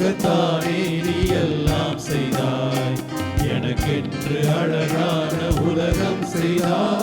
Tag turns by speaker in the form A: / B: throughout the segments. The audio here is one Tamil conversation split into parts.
A: எனக்காகத்தானே நீ எல்லாம் செய்தாய், எனக்கென்று அழகான உலகம் செய்தாய்.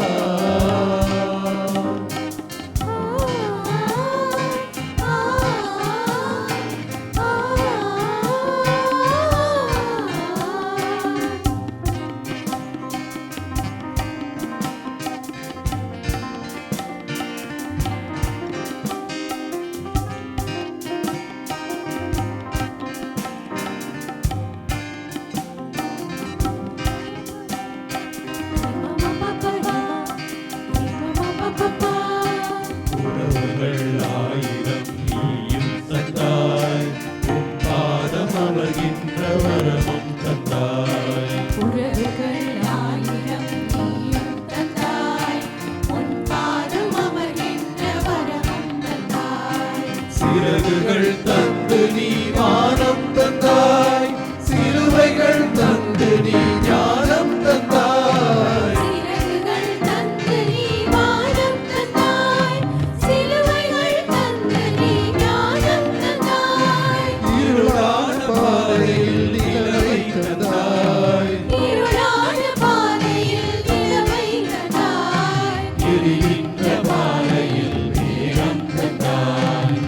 A: சிறகுகள் தந்து நீ வானம் தந்தாய், சிலுவைகள் தந்து நீ ஞானம் தந்தாய்.
B: சிறகுகள் தந்து நீ வானம் தந்தாய், சிலுவைகள் தந்து நீ ஞானம் தந்தாய்.
A: இருளான பாதையில் நிலவை தந்தாய்,
B: இருளான பாதையில் நிலவை தந்தாய்.
A: எரிகின்ற பாறையில் மேகம் தந்தாய்.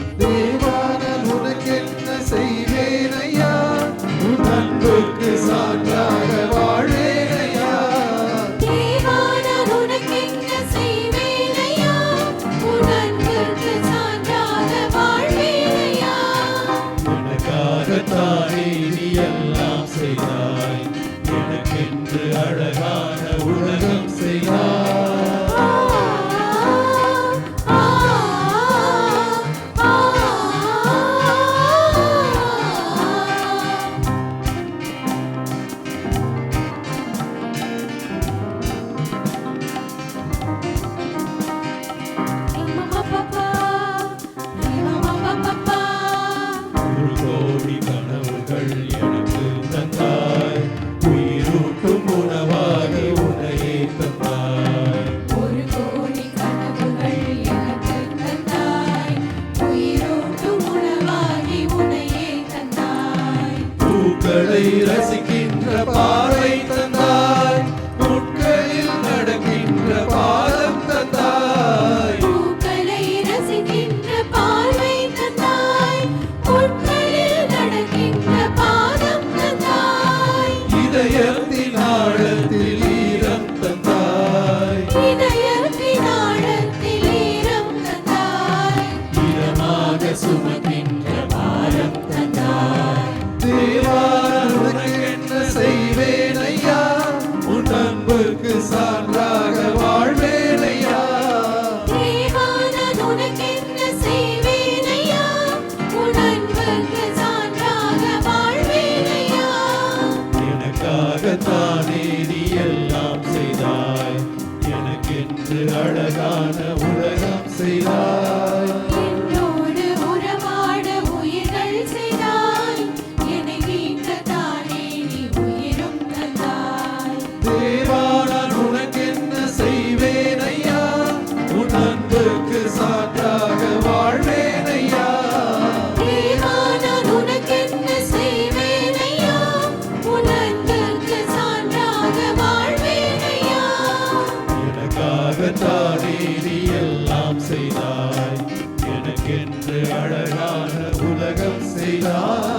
A: செய்வேனையா, உன் அன்புக்கு சான்றாக வாழ்வேனையா.
B: தேவான உனக்கென்ன செய்வேனையா, உன் அன்புக்கு சான்றாக வாழ்வேனையா.
A: எனக்காகத்தானே நீ எல்லாம் செய்தாய், எனக்கென்று அழகான உலகம் செய்தாய். கோடி கனவுகள் எனக்கு தந்தாய், உயிரூட்டும் உணவாகி உன்னையே தந்தாய்.
B: ஒரு கோடி கனவுகள் எனக்கு தந்தாய், உயிரோட்டும் உணவாகி உன்னையே தந்தாய்.
A: பூக்களை ரசிக்கின்ற பார்வை தந்தாய், முட்களில் நடக்கின்ற பாதம் தந்தாய்.
B: பூக்களை ரசிக்கின்ற பார்வை தந்தாய், முட்களில் நடக்கின்ற பாதம் தந்தாய்.
A: இதயத்தின் ஆழத்தில் ஈரம் தந்தாய்,
B: இதயத்தின் ஆழத்தில் ஈரம் தந்தாய்.
A: இதமாக சுமக்கின்ற பாரம் தந்தாய். தேவா, உனக்கென்ன செய்வேனையா, உன் அன்புக்கு சான்றாக வாழ்வேனையா.
B: தேவா, நான் உனக்கென்ன செய்வேனையா, உன் அன்புக்கு சான்றாக வாழ்வேனையா.
A: எனக்காகத்தானே நீ எல்லாம் செய்தாய், எனக்கென்று அழகான உலகம் செய்தாய்.
B: என்னோடு உறவாட உயிர்கள் செய்தாய், என்னை மீட்கத்தானே நீ உயிரும் தந்தாய்.
A: தேவா, நான் உனக்கென்ன செய்வேனையா, உன் அன்புக்கு சான்றாக வாழ்வேனையா.
B: தேவா, நான் உனக்கென்ன செய்வேனையா, உன் அன்புக்கு சான்றாக வாழ்வேனையா.
A: எனக்காகத்தானே நீ எல்லாம் செய்தாய், எனக்கென்று அழகான உலகம் செய்தாய்.